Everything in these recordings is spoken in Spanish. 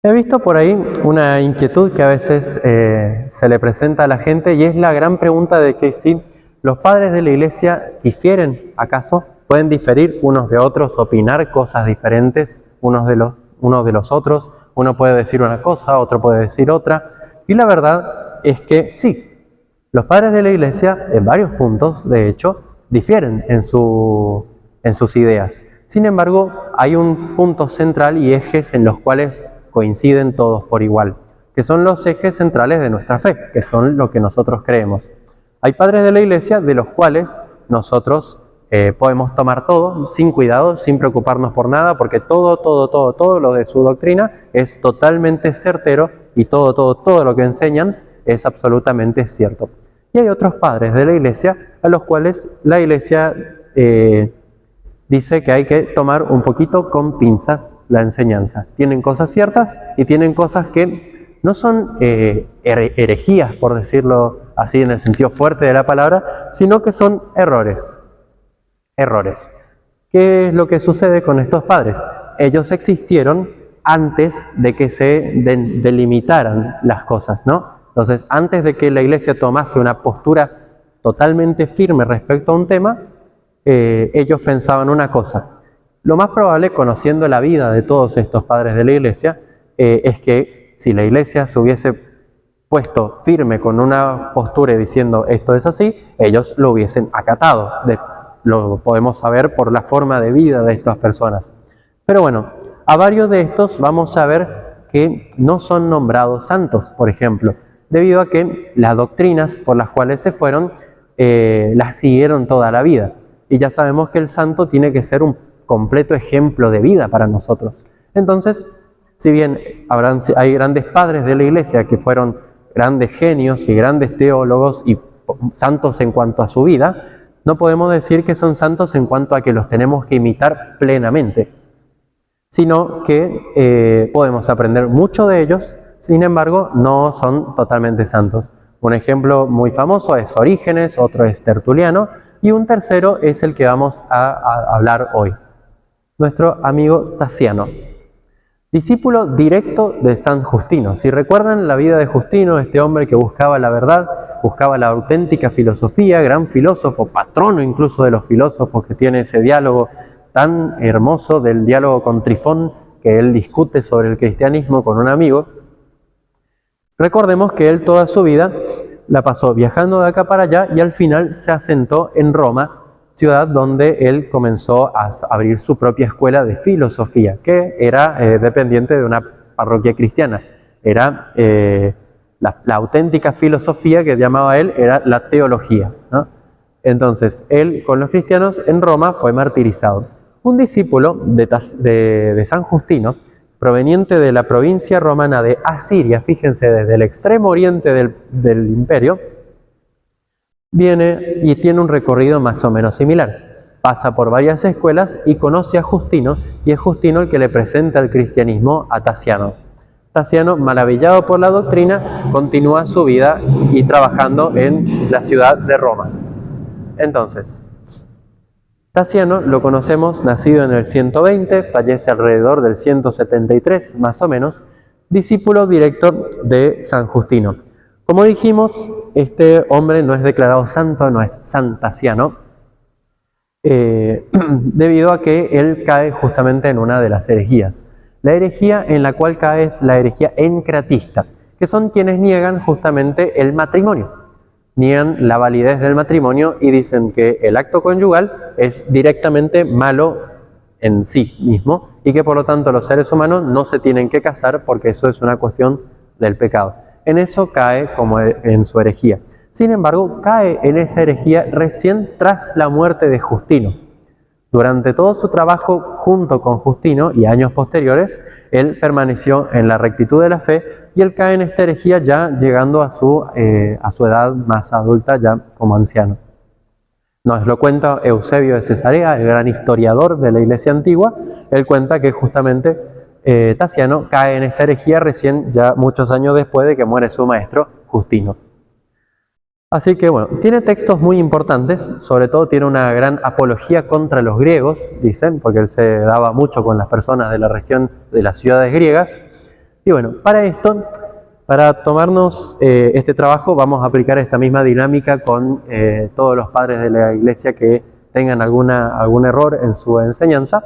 He visto por ahí una inquietud que a veces se le presenta a la gente y es la gran pregunta de que si los padres de la iglesia difieren, ¿acaso? ¿Pueden diferir unos de otros, opinar cosas diferentes unos de los otros? Uno puede decir una cosa, otro puede decir otra. Y la verdad es que sí, los padres de la iglesia en varios puntos, de hecho, difieren en sus ideas. Sin embargo, hay un punto central y ejes en los cuales coinciden todos por igual, que son los ejes centrales de nuestra fe, que son lo que nosotros creemos. Hay padres de la iglesia de los cuales nosotros podemos tomar todo sin cuidado, sin preocuparnos por nada, porque todo lo de su doctrina es totalmente certero y todo lo que enseñan es absolutamente cierto. Y hay otros padres de la iglesia a los cuales la iglesia dice que hay que tomar un poquito con pinzas la enseñanza. Tienen cosas ciertas y tienen cosas que no son herejías, por decirlo así en el sentido fuerte de la palabra, sino que son errores. Errores. ¿Qué es lo que sucede con estos padres? Ellos existieron antes de que se delimitaran las cosas, ¿no? Entonces, antes de que la iglesia tomase una postura totalmente firme respecto a un tema, ellos pensaban una cosa. Lo más probable, conociendo la vida de todos estos padres de la iglesia, es que si la iglesia se hubiese puesto firme con una postura y diciendo esto es así, ellos lo hubiesen acatado. Lo podemos saber por la forma de vida de estas personas. Pero bueno, a varios de estos vamos a ver que no son nombrados santos, por ejemplo, debido a que las doctrinas por las cuales se fueron las siguieron toda la vida. Y ya sabemos que el santo tiene que ser un completo ejemplo de vida para nosotros. Entonces, si bien hay grandes padres de la iglesia que fueron grandes genios y grandes teólogos y santos en cuanto a su vida, no podemos decir que son santos en cuanto a que los tenemos que imitar plenamente, sino que podemos aprender mucho de ellos, sin embargo, no son totalmente santos. Un ejemplo muy famoso es Orígenes, otro es Tertuliano, y un tercero es el que vamos a hablar hoy, nuestro amigo Tasiano, discípulo directo de San Justino. Si recuerdan la vida de Justino, este hombre que buscaba la verdad, buscaba la auténtica filosofía, gran filósofo, patrono incluso de los filósofos, que tiene ese diálogo tan hermoso del diálogo con Trifón, que él discute sobre el cristianismo con un amigo. Recordemos que él toda su vida la pasó viajando de acá para allá y al final se asentó en Roma, ciudad donde él comenzó a abrir su propia escuela de filosofía, que era dependiente de una parroquia cristiana. Era la auténtica filosofía que llamaba él, era la teología, ¿no? Entonces, él con los cristianos en Roma fue martirizado. Un discípulo de San Justino, proveniente de la provincia romana de Asiria, fíjense, desde el extremo oriente del imperio, viene y tiene un recorrido más o menos similar. Pasa por varias escuelas y conoce a Justino, y es Justino el que le presenta el cristianismo a Tasiano. Tasiano, maravillado por la doctrina, continúa su vida y trabajando en la ciudad de Roma. Entonces, Tasiano lo conocemos nacido en el 120, fallece alrededor del 173 más o menos, discípulo directo de San Justino. Como dijimos, este hombre no es declarado santo, no es San Tasiano, debido a que él cae justamente en una de las herejías. La herejía en la cual cae es la herejía encratista, que son quienes niegan justamente el matrimonio. Niegan la validez del matrimonio y dicen que el acto conyugal es directamente malo en sí mismo y que por lo tanto los seres humanos no se tienen que casar porque eso es una cuestión del pecado. En eso cae como en su herejía. Sin embargo, cae en esa herejía recién tras la muerte de Justino. Durante todo su trabajo junto con Justino y años posteriores, él permaneció en la rectitud de la fe y él cae en esta herejía ya llegando a su edad más adulta, ya como anciano. Nos lo cuenta Eusebio de Cesarea, el gran historiador de la Iglesia antigua. Él cuenta que justamente Tasiano cae en esta herejía recién ya muchos años después de que muere su maestro Justino. Así que bueno, tiene textos muy importantes, sobre todo tiene una gran apología contra los griegos, dicen, porque él se daba mucho con las personas de la región de las ciudades griegas, Y bueno, para esto, para tomarnos este trabajo, vamos a aplicar esta misma dinámica con todos los padres de la iglesia que tengan algún error en su enseñanza.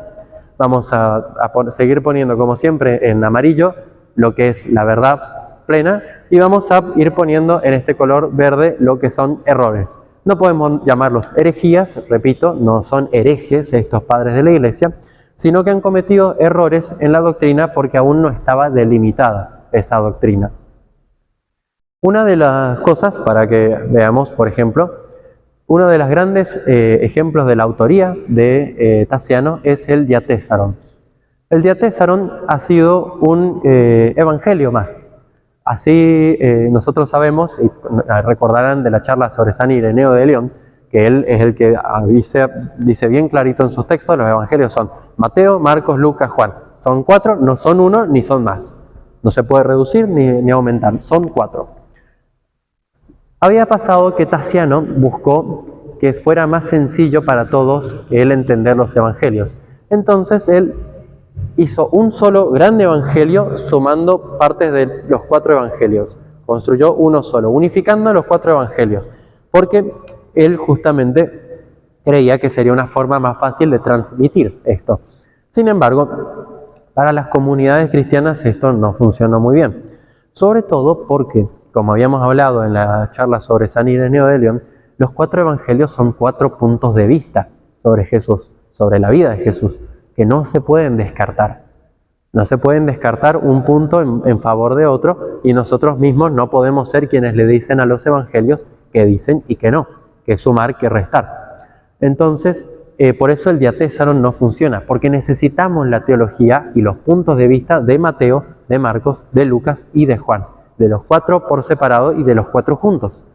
Vamos a seguir poniendo, como siempre, en amarillo lo que es la verdad plena y vamos a ir poniendo en este color verde lo que son errores. No podemos llamarlos herejías, repito, no son herejes estos padres de la iglesia, sino que han cometido errores en la doctrina porque aún no estaba delimitada esa doctrina. Una de las cosas, para que veamos, por ejemplo, uno de los grandes ejemplos de la autoría de Tasiano es el Diatésaron. El Diatésaron ha sido un evangelio más. Así nosotros sabemos, y recordarán de la charla sobre San Ireneo de León, que él es el que dice bien clarito en sus textos, los evangelios son Mateo, Marcos, Lucas, Juan. Son 4, no son 1 ni son más. No se puede reducir ni aumentar, son 4. Había pasado que Tasiano buscó que fuera más sencillo para todos él entender los evangelios. Entonces él hizo un solo gran evangelio sumando partes de los 4 evangelios. Construyó uno solo, unificando los 4 evangelios. Porque él justamente creía que sería una forma más fácil de transmitir esto. Sin embargo, para las comunidades cristianas esto no funcionó muy bien. Sobre todo porque, como habíamos hablado en la charla sobre San Ireneo de León, los 4 evangelios son 4 puntos de vista sobre Jesús, sobre la vida de Jesús, que no se pueden descartar. No se pueden descartar un punto en favor de otro y nosotros mismos no podemos ser quienes le dicen a los evangelios que dicen y que no, que sumar, que restar. Entonces, por eso el Diatésaron no funciona, porque necesitamos la teología y los puntos de vista de Mateo, de Marcos, de Lucas y de Juan, de los 4 por separado y de los 4 juntos.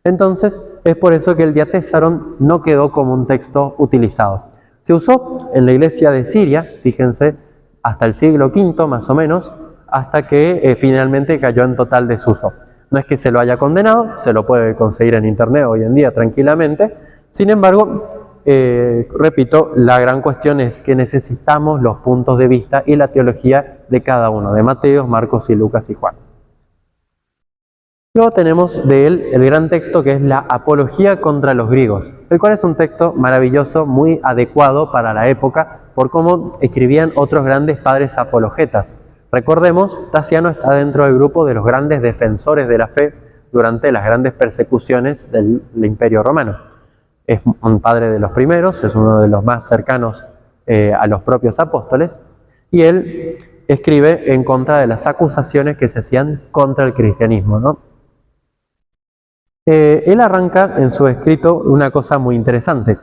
Entonces, es por eso que el Diatésaron no quedó como un texto utilizado. Se usó en la iglesia de Siria, fíjense, hasta el siglo V más o menos, hasta que finalmente cayó en total desuso. No es que se lo haya condenado, se lo puede conseguir en internet hoy en día tranquilamente. Sin embargo, repito, la gran cuestión es que necesitamos los puntos de vista y la teología de cada uno, de Mateo, Marcos y Lucas y Juan. Luego tenemos de él el gran texto que es la Apología contra los griegos, el cual es un texto maravilloso, muy adecuado para la época, por cómo escribían otros grandes padres apologetas. Recordemos, Tasiano está dentro del grupo de los grandes defensores de la fe durante las grandes persecuciones del Imperio Romano. Es un padre de los primeros, es uno de los más cercanos a los propios apóstoles, y él escribe en contra de las acusaciones que se hacían contra el cristianismo, ¿no? Él arranca en su escrito una cosa muy interesante,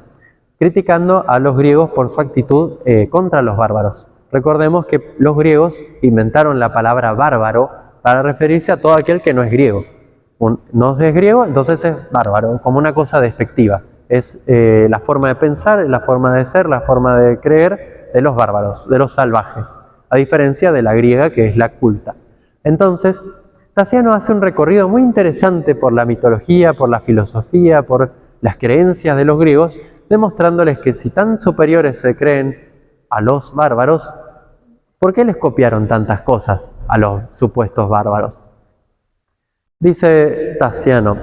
criticando a los griegos por su actitud contra los bárbaros. Recordemos que los griegos inventaron la palabra bárbaro para referirse a todo aquel que no es griego. No es griego, entonces es bárbaro, como una cosa despectiva. Es la forma de pensar, la forma de ser, la forma de creer de los bárbaros, de los salvajes, a diferencia de la griega que es la culta. Entonces, Tasiano hace un recorrido muy interesante por la mitología, por la filosofía, por las creencias de los griegos, demostrándoles que si tan superiores se creen a los bárbaros, ¿por qué les copiaron tantas cosas a los supuestos bárbaros? Dice Tasiano,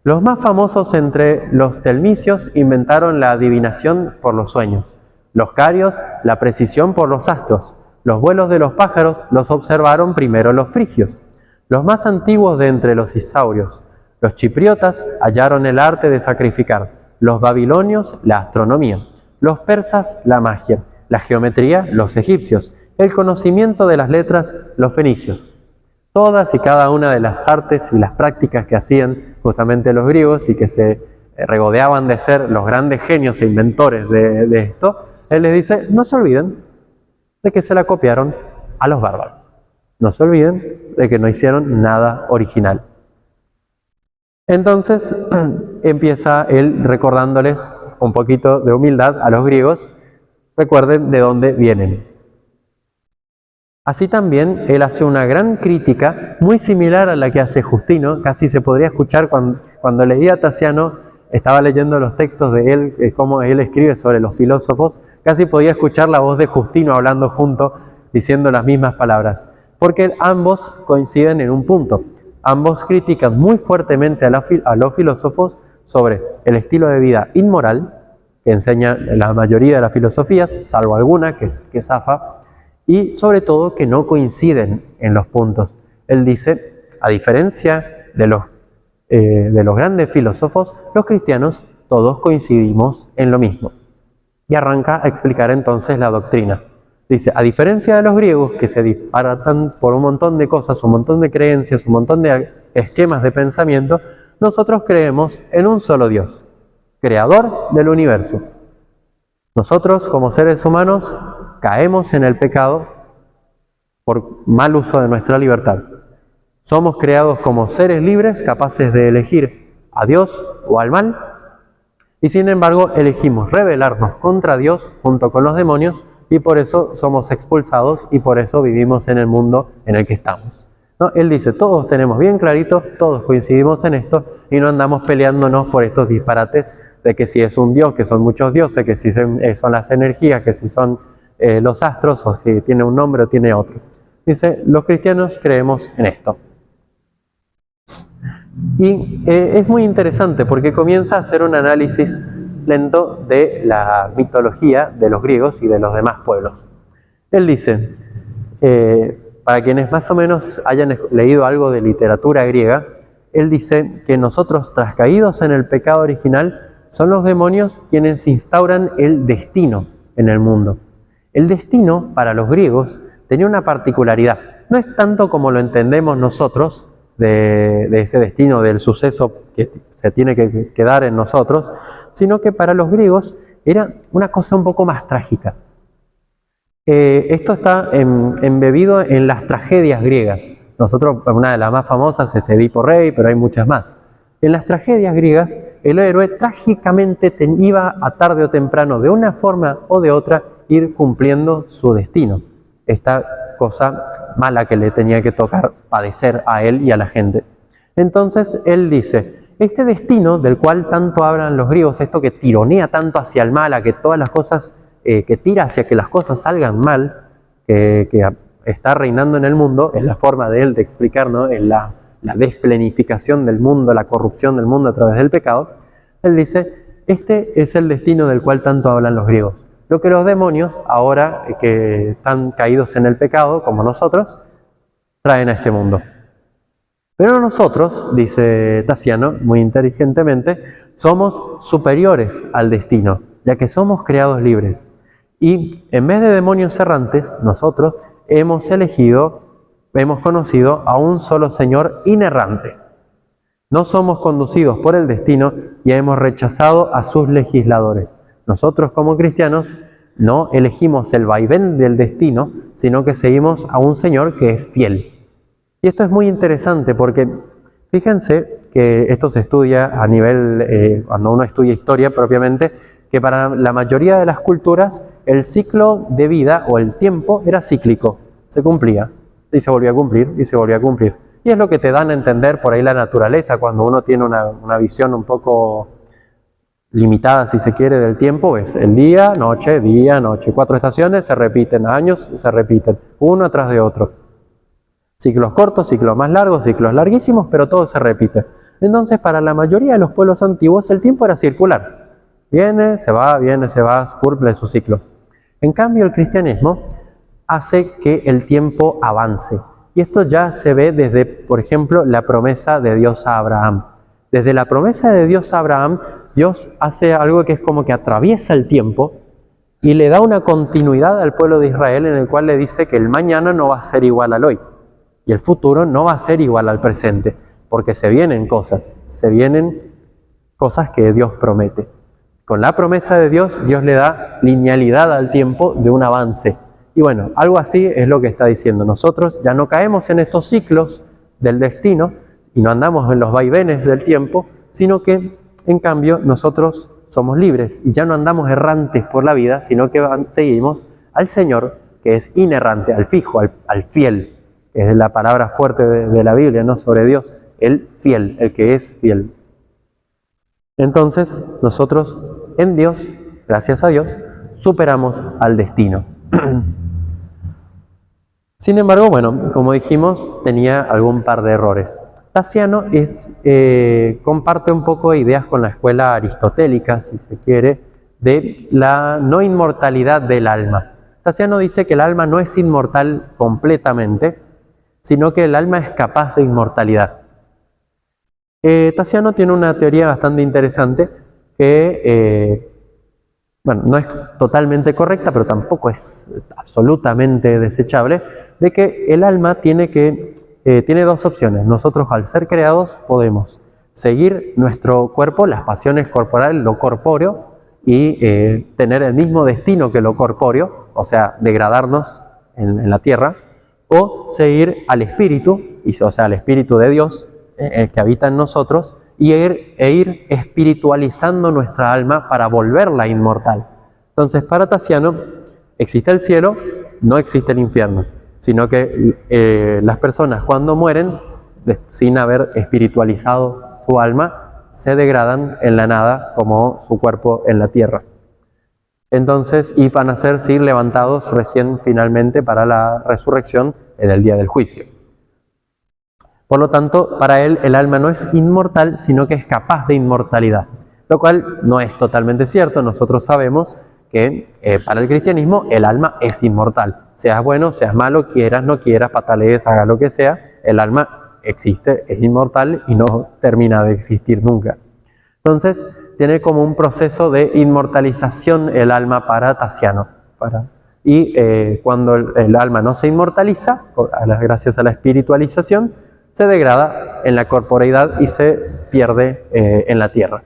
los más famosos entre los telmicios inventaron la adivinación por los sueños, los carios la precisión por los astros, los vuelos de los pájaros los observaron primero los frigios. Los más antiguos de entre los isaurios, los chipriotas hallaron el arte de sacrificar, los babilonios la astronomía, los persas la magia, la geometría los egipcios, el conocimiento de las letras los fenicios. Todas y cada una de las artes y las prácticas que hacían justamente los griegos y que se regodeaban de ser los grandes genios e inventores de esto, él les dice, no se olviden de que se la copiaron a los bárbaros. No se olviden de que no hicieron nada original. Entonces empieza él recordándoles un poquito de humildad a los griegos. Recuerden de dónde vienen. Así también él hace una gran crítica muy similar a la que hace Justino. Casi se podría escuchar cuando leía a Tasiano, estaba leyendo los textos de él, cómo él escribe sobre los filósofos, casi podía escuchar la voz de Justino hablando junto, diciendo las mismas palabras. porque ambos coinciden en un punto. Ambos critican muy fuertemente a los filósofos sobre el estilo de vida inmoral que enseña la mayoría de las filosofías, salvo alguna que zafa, y sobre todo que no coinciden en los puntos. Él dice, a diferencia de los grandes filósofos, los cristianos todos coincidimos en lo mismo. Y arranca a explicar entonces la doctrina. Dice, a diferencia de los griegos que se disparatan por un montón de cosas, un montón de creencias, un montón de esquemas de pensamiento, nosotros creemos en un solo Dios, creador del universo. Nosotros, como seres humanos, caemos en el pecado por mal uso de nuestra libertad. Somos creados como seres libres, capaces de elegir a Dios o al mal, y sin embargo elegimos rebelarnos contra Dios junto con los demonios, y por eso somos expulsados y por eso vivimos en el mundo en el que estamos. ¿No? Él dice, todos tenemos bien clarito, todos coincidimos en esto y no andamos peleándonos por estos disparates de que si es un dios, que son muchos dioses, que si son las energías, que si son los astros, o si tiene un nombre o tiene otro. Dice, los cristianos creemos en esto. Y es muy interesante porque comienza a hacer un análisis lento de la mitología de los griegos y de los demás pueblos. Él dice, para quienes más o menos hayan leído algo de literatura griega, él dice que nosotros, tras caídos en el pecado original, son los demonios quienes instauran el destino en el mundo. El destino, para los griegos, tenía una particularidad. No es tanto como lo entendemos nosotros, de ese destino, del suceso que se tiene que dar en nosotros, sino que para los griegos era una cosa un poco más trágica. Esto está embebido en las tragedias griegas. Nosotros, una de las más famosas es Edipo Rey, pero hay muchas más. En las tragedias griegas, el héroe trágicamente iba a tarde o temprano, de una forma o de otra, ir cumpliendo su destino. Esta cosa mala que le tenía que tocar padecer a él y a la gente. Entonces él dice, este destino del cual tanto hablan los griegos, esto que tironea tanto hacia el mal, a que todas las cosas, que tira hacia que las cosas salgan mal, que está reinando en el mundo, es la forma de él de explicar, ¿no? En la desplenificación del mundo, la corrupción del mundo a través del pecado. Él dice, este es el destino del cual tanto hablan los griegos. Lo que los demonios, ahora que están caídos en el pecado, como nosotros, traen a este mundo. Pero nosotros, dice Tasiano muy inteligentemente, somos superiores al destino, ya que somos creados libres. Y en vez de demonios errantes, nosotros hemos conocido a un solo Señor inerrante. No somos conducidos por el destino y hemos rechazado a sus legisladores. Nosotros como cristianos no elegimos el vaivén del destino, sino que seguimos a un Señor que es fiel. Y esto es muy interesante porque fíjense que esto se estudia a nivel, cuando uno estudia historia propiamente, que para la mayoría de las culturas el ciclo de vida o el tiempo era cíclico, se cumplía y se volvía a cumplir y se volvía a cumplir. Y es lo que te dan a entender por ahí la naturaleza, cuando uno tiene una visión un poco limitada, si se quiere, del tiempo, es el día, noche, 4 estaciones se repiten, años se repiten, uno atrás de otro. Ciclos cortos, ciclos más largos, ciclos larguísimos, pero todo se repite. Entonces, para la mayoría de los pueblos antiguos, el tiempo era circular. Viene, se va, cumple sus ciclos. En cambio, el cristianismo hace que el tiempo avance. Y esto ya se ve desde, por ejemplo, la promesa de Dios a Abraham. Desde la promesa de Dios a Abraham, Dios hace algo que es como que atraviesa el tiempo y le da una continuidad al pueblo de Israel, en el cual le dice que el mañana no va a ser igual al hoy y el futuro no va a ser igual al presente, porque se vienen cosas que Dios promete. Con la promesa de Dios, Dios le da linealidad al tiempo de un avance. Y bueno, algo así es lo que está diciendo. Nosotros ya no caemos en estos ciclos del destino y no andamos en los vaivenes del tiempo, sino que, en cambio, nosotros somos libres y ya no andamos errantes por la vida, sino que seguimos al Señor, que es inerrante, al fijo, al fiel. Es la palabra fuerte de la Biblia, ¿no? Sobre Dios, el fiel, el que es fiel. Entonces, nosotros en Dios, gracias a Dios, superamos al destino. Sin embargo, bueno, como dijimos, tenía algún par de errores. Tasiano comparte un poco de ideas con la escuela aristotélica, si se quiere, de la no inmortalidad del alma. Tasiano dice que el alma no es inmortal completamente, sino que el alma es capaz de inmortalidad. Tasiano tiene una teoría bastante interesante que, bueno, no es totalmente correcta, pero tampoco es absolutamente desechable, de que el alma tiene dos opciones. Nosotros, al ser creados, podemos seguir nuestro cuerpo, las pasiones corporales, lo corpóreo, y tener el mismo destino que lo corpóreo, o sea, degradarnos en la tierra, o seguir al espíritu, o sea, al espíritu de Dios, el que habita en nosotros, e ir espiritualizando nuestra alma para volverla inmortal. Entonces, para Tasiano, existe el cielo, no existe el infierno, sino que las personas cuando mueren, sin haber espiritualizado su alma, se degradan en la nada como su cuerpo en la tierra. Entonces, y van a ser levantados recién finalmente para la resurrección en el día del juicio. Por lo tanto, para él el alma no es inmortal, sino que es capaz de inmortalidad, lo cual no es totalmente cierto. Nosotros sabemos que para el cristianismo el alma es inmortal. Seas bueno, seas malo, quieras, no quieras, patalees, haga lo que sea, el alma existe, es inmortal y no termina de existir nunca. Entonces, tiene como un proceso de inmortalización el alma para Tasiano. Y cuando el alma no se inmortaliza, gracias a la espiritualización, se degrada en la corporeidad y se pierde en la tierra.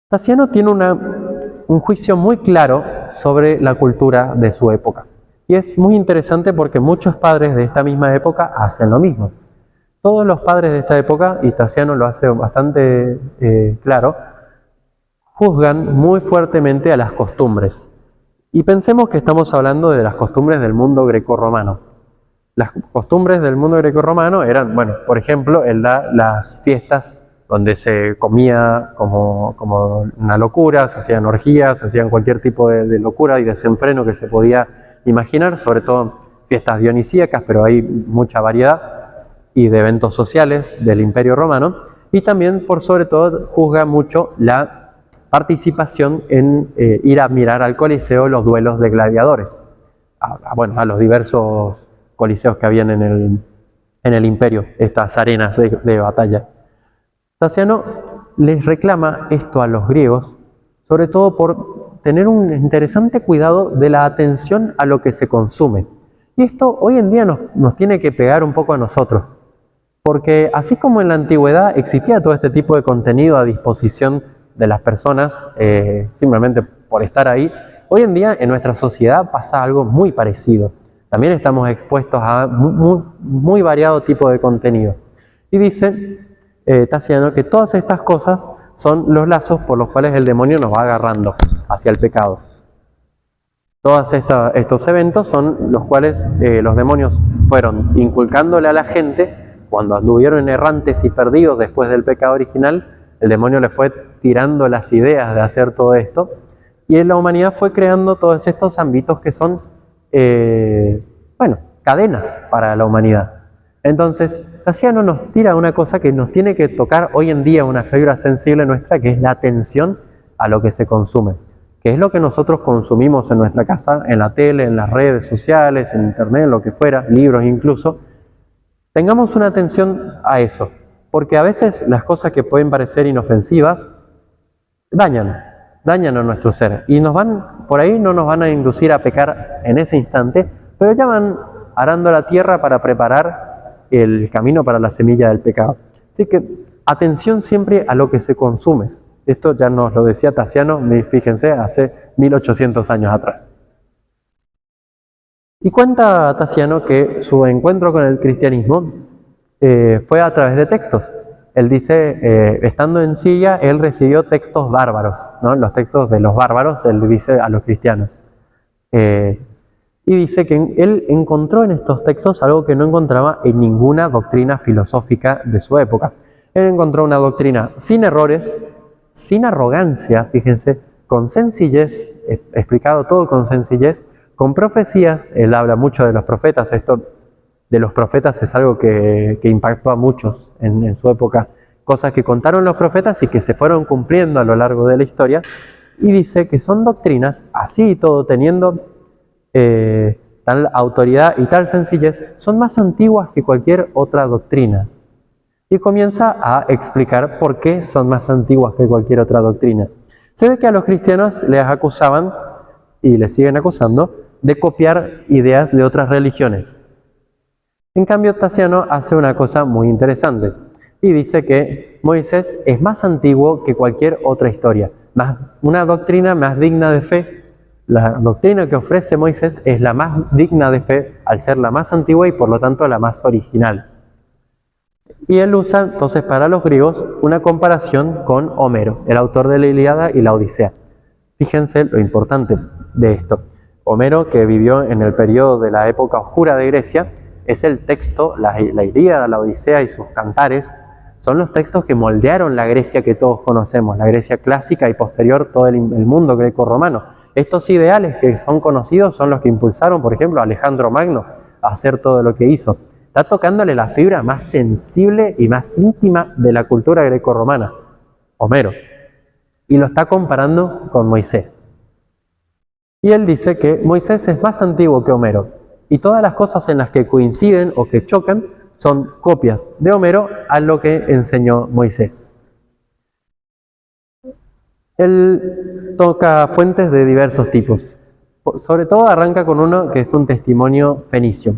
Tasiano tiene un juicio muy claro sobre la cultura de su época. Y es muy interesante porque muchos padres de esta misma época hacen lo mismo. Todos los padres de esta época, y Tasiano lo hace bastante claro, juzgan muy fuertemente a las costumbres. Y pensemos que estamos hablando de las costumbres del mundo grecorromano. Las costumbres del mundo grecorromano eran, bueno, por ejemplo, las fiestas donde se comía como una locura, se hacían orgías, se hacían cualquier tipo de locura y desenfreno que se podía imaginar, sobre todo fiestas dionisíacas, pero hay mucha variedad, y de eventos sociales del Imperio Romano, y también, por sobre todo, juzga mucho la participación en ir a mirar al Coliseo los duelos de gladiadores, a los diversos coliseos que habían en el Imperio, estas arenas de batalla. Tasiano les reclama esto a los griegos, sobre todo por tener un interesante cuidado de la atención a lo que se consume. Y esto hoy en día nos tiene que pegar un poco a nosotros, porque así como en la antigüedad existía todo este tipo de contenido a disposición de las personas, simplemente por estar ahí, hoy en día en nuestra sociedad pasa algo muy parecido. También estamos expuestos a muy variado tipo de contenido. Y dice Tasiano que todas estas cosas son los lazos por los cuales el demonio nos va agarrando hacia el pecado. Todos estos eventos son los cuales los demonios fueron inculcándole a la gente cuando anduvieron errantes y perdidos después del pecado original. El demonio le fue tirando las ideas de hacer todo esto y en la humanidad fue creando todos estos ámbitos que son, cadenas para la humanidad. Entonces, Tasiano nos tira una cosa que nos tiene que tocar hoy en día, una fibra sensible nuestra, que es la atención a lo que se consume, que es lo que nosotros consumimos en nuestra casa, en la tele, en las redes sociales, en internet, lo que fuera, libros incluso. Tengamos una atención a eso, porque a veces las cosas que pueden parecer inofensivas dañan a nuestro ser y por ahí no nos van a inducir a pecar en ese instante, pero ya van arando la tierra para preparar el camino para la semilla del pecado. Así que atención siempre a lo que se consume. Esto ya nos lo decía Tasiano, fíjense, hace 1800 años atrás. Y cuenta Tasiano que su encuentro con el cristianismo fue a través de textos. Él dice, estando en Siria, él recibió textos bárbaros, ¿no? Los textos de los bárbaros, él dice a los cristianos. Y dice que él encontró en estos textos algo que no encontraba en ninguna doctrina filosófica de su época. Él encontró una doctrina sin errores, sin arrogancia, fíjense, con sencillez, explicado todo con sencillez, con profecías. Él habla mucho de los profetas. Esto de los profetas es algo que impactó a muchos en su época. Cosas que contaron los profetas y que se fueron cumpliendo a lo largo de la historia. Y dice que son doctrinas, así y todo, teniendo tal autoridad y tal sencillez, son más antiguas que cualquier otra doctrina. Y comienza a explicar por qué son más antiguas que cualquier otra doctrina. Se ve que a los cristianos les acusaban, y les siguen acusando, de copiar ideas de otras religiones. En cambio, Tasciano hace una cosa muy interesante, y dice que Moisés es más antiguo que cualquier otra historia, una doctrina más digna de fe. La doctrina que ofrece Moisés es la más digna de fe, al ser la más antigua y por lo tanto la más original. Y él usa entonces para los griegos una comparación con Homero, el autor de la Ilíada y la Odisea. Fíjense lo importante de esto. Homero, que vivió en el periodo de la época oscura de Grecia, es el texto, la Ilíada, la Odisea y sus cantares, son los textos que moldearon la Grecia que todos conocemos, la Grecia clásica y posterior todo el mundo greco-romano. Estos ideales que son conocidos son los que impulsaron, por ejemplo, a Alejandro Magno a hacer todo lo que hizo. Está tocándole la fibra más sensible y más íntima de la cultura greco-romana, Homero, y lo está comparando con Moisés. Y él dice que Moisés es más antiguo que Homero, y todas las cosas en las que coinciden o que chocan son copias de Homero a lo que enseñó Moisés. Él toca fuentes de diversos tipos. Sobre todo arranca con uno que es un testimonio fenicio.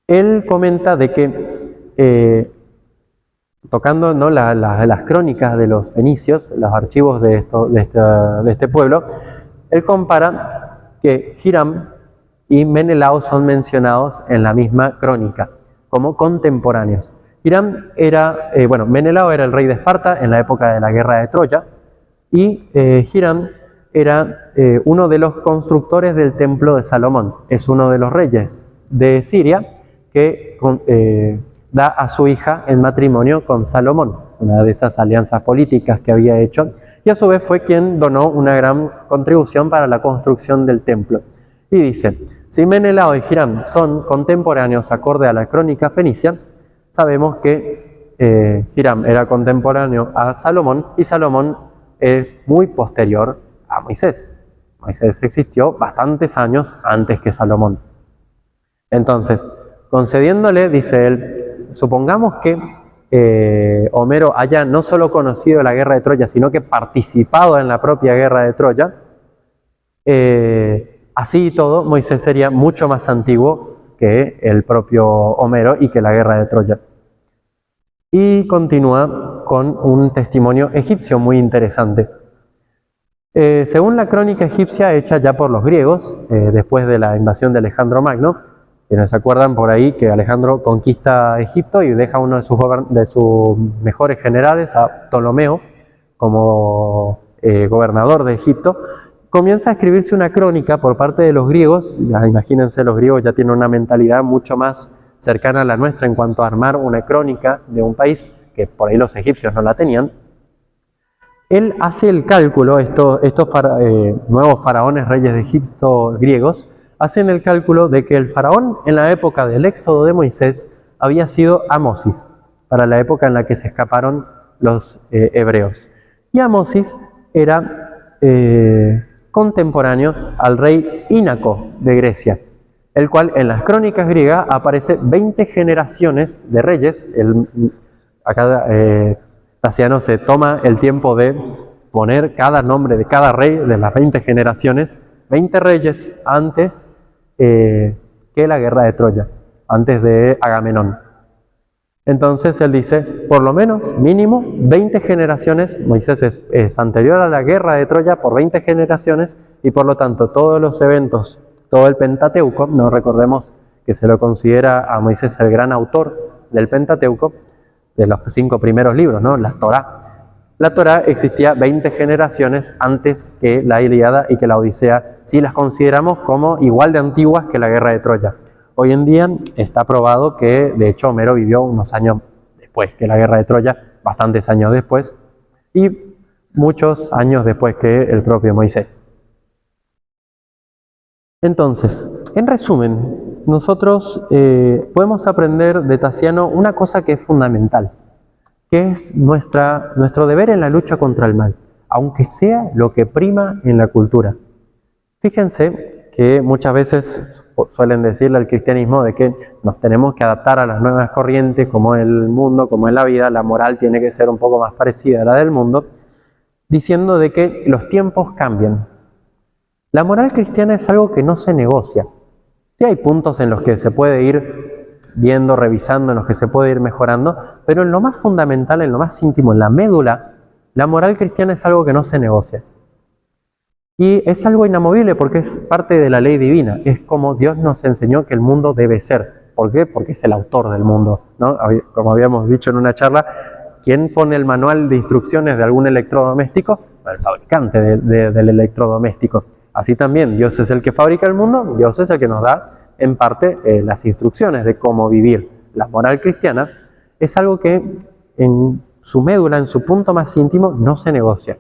Él comenta de que, tocando, ¿no?, las crónicas de los fenicios, los archivos de este pueblo, él compara que Hiram y Menelao son mencionados en la misma crónica, como contemporáneos. Menelao era el rey de Esparta en la época de la guerra de Troya, y Hiram era uno de los constructores del templo de Salomón. Es uno de los reyes de Siria que da a su hija en matrimonio con Salomón, una de esas alianzas políticas que había hecho, y a su vez fue quien donó una gran contribución para la construcción del templo. Y dice, si Menelao y Hiram son contemporáneos acorde a la crónica fenicia, sabemos que Hiram era contemporáneo a Salomón y Salomón es muy posterior a Moisés. Moisés existió bastantes años antes que Salomón. Entonces, concediéndole, dice él, supongamos que Homero haya no solo conocido la guerra de Troya, sino que participado en la propia guerra de Troya, así y todo, Moisés sería mucho más antiguo que el propio Homero y que la guerra de Troya. Y continúa con un testimonio egipcio muy interesante. Según la crónica egipcia hecha ya por los griegos, después de la invasión de Alejandro Magno, quienes se acuerdan por ahí que Alejandro conquista Egipto y deja a uno de sus mejores generales, a Ptolomeo, como gobernador de Egipto, comienza a escribirse una crónica por parte de los griegos. Ya, imagínense, los griegos ya tienen una mentalidad mucho más cercana a la nuestra en cuanto a armar una crónica de un país, que por ahí los egipcios no la tenían. Él hace el cálculo, estos nuevos faraones, reyes de Egipto griegos, hacen el cálculo de que el faraón en la época del éxodo de Moisés había sido Amosis, para la época en la que se escaparon los hebreos. Y Amosis era contemporáneo al rey Ínaco de Grecia, el cual en las crónicas griegas aparece 20 generaciones de reyes. Acá Tasciano se toma el tiempo de poner cada nombre de cada rey de las 20 generaciones, 20 reyes antes que la guerra de Troya, antes de Agamenón. Entonces él dice, por lo menos, mínimo, 20 generaciones, Moisés es anterior a la guerra de Troya por 20 generaciones, y por lo tanto todos los eventos, todo el Pentateuco, no recordemos que se lo considera a Moisés el gran autor del Pentateuco, de los 5 primeros libros, ¿no?, la Torá. La Torá existía 20 generaciones antes que la Ilíada y que la Odisea, si las consideramos como igual de antiguas que la guerra de Troya. Hoy en día está probado que, de hecho, Homero vivió unos años después que la guerra de Troya, bastantes años después, y muchos años después que el propio Moisés. Entonces, en resumen, nosotros podemos aprender de Tasiano una cosa que es fundamental, que es nuestro deber en la lucha contra el mal, aunque sea lo que prima en la cultura. Fíjense que muchas veces suelen decirle al cristianismo de que nos tenemos que adaptar a las nuevas corrientes, como el mundo, como es la vida, la moral tiene que ser un poco más parecida a la del mundo, diciendo de que los tiempos cambian. La moral cristiana es algo que no se negocia. Sí hay puntos en los que se puede ir viendo, revisando, en los que se puede ir mejorando, pero en lo más fundamental, en lo más íntimo, en la médula, la moral cristiana es algo que no se negocia. Y es algo inamovible porque es parte de la ley divina. Es como Dios nos enseñó que el mundo debe ser. ¿Por qué? Porque es el autor del mundo, ¿no? Como habíamos dicho en una charla, ¿quién pone el manual de instrucciones de algún electrodoméstico? El fabricante del electrodoméstico. Así también, Dios es el que fabrica el mundo, Dios es el que nos da, en parte, las instrucciones de cómo vivir. La moral cristiana es algo que en su médula, en su punto más íntimo, no se negocia.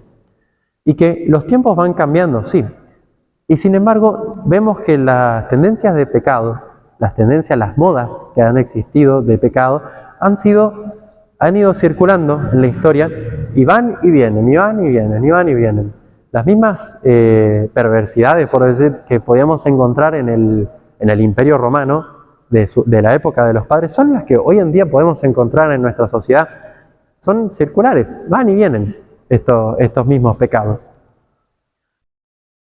Y que los tiempos van cambiando, sí. Y sin embargo, vemos que las tendencias de pecado, las modas que han existido de pecado, han ido circulando en la historia y van y vienen, y van y vienen, y van y vienen. Las mismas perversidades, por decir, que podíamos encontrar en el Imperio Romano de la época de los padres, son las que hoy en día podemos encontrar en nuestra sociedad. Son circulares, van y vienen estos mismos pecados.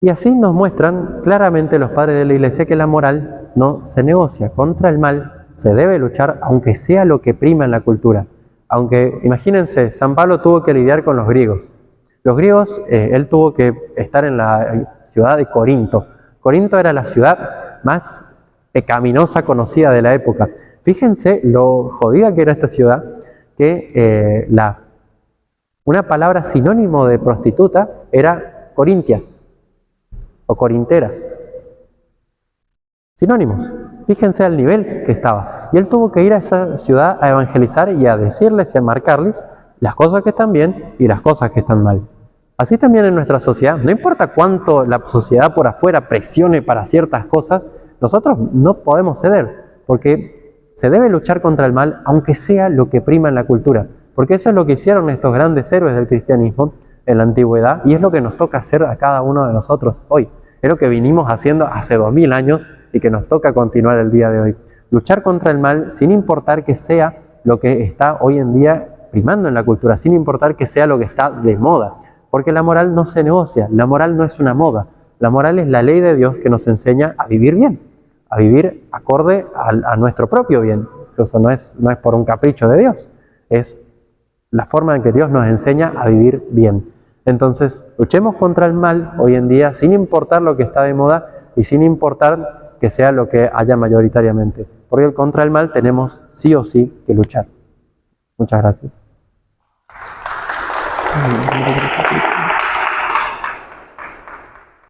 Y así nos muestran claramente los padres de la Iglesia que la moral no se negocia. Contra el mal se debe luchar, aunque sea lo que prima en la cultura. Aunque, imagínense, San Pablo tuvo que lidiar con los griegos. Los griegos, él tuvo que estar en la ciudad de Corinto. Corinto era la ciudad más pecaminosa conocida de la época. Fíjense lo jodida que era esta ciudad, que una palabra sinónimo de prostituta era corintia o corintera. Sinónimos. Fíjense al nivel que estaba. Y él tuvo que ir a esa ciudad a evangelizar y a decirles y a marcarles las cosas que están bien y las cosas que están mal. Así también en nuestra sociedad. No importa cuánto la sociedad por afuera presione para ciertas cosas, nosotros no podemos ceder, porque se debe luchar contra el mal, aunque sea lo que prima en la cultura. Porque eso es lo que hicieron estos grandes héroes del cristianismo en la antigüedad, y es lo que nos toca hacer a cada uno de nosotros hoy. Es lo que vinimos haciendo hace 2000 años y que nos toca continuar el día de hoy. Luchar contra el mal sin importar que sea lo que está hoy en día primando en la cultura, sin importar que sea lo que está de moda. Porque la moral no se negocia, la moral no es una moda. La moral es la ley de Dios que nos enseña a vivir bien, a vivir acorde a nuestro propio bien. Incluso no es por un capricho de Dios, es la forma en que Dios nos enseña a vivir bien. Entonces, luchemos contra el mal hoy en día sin importar lo que está de moda y sin importar que sea lo que haya mayoritariamente. Porque contra el mal tenemos sí o sí que luchar. Muchas gracias.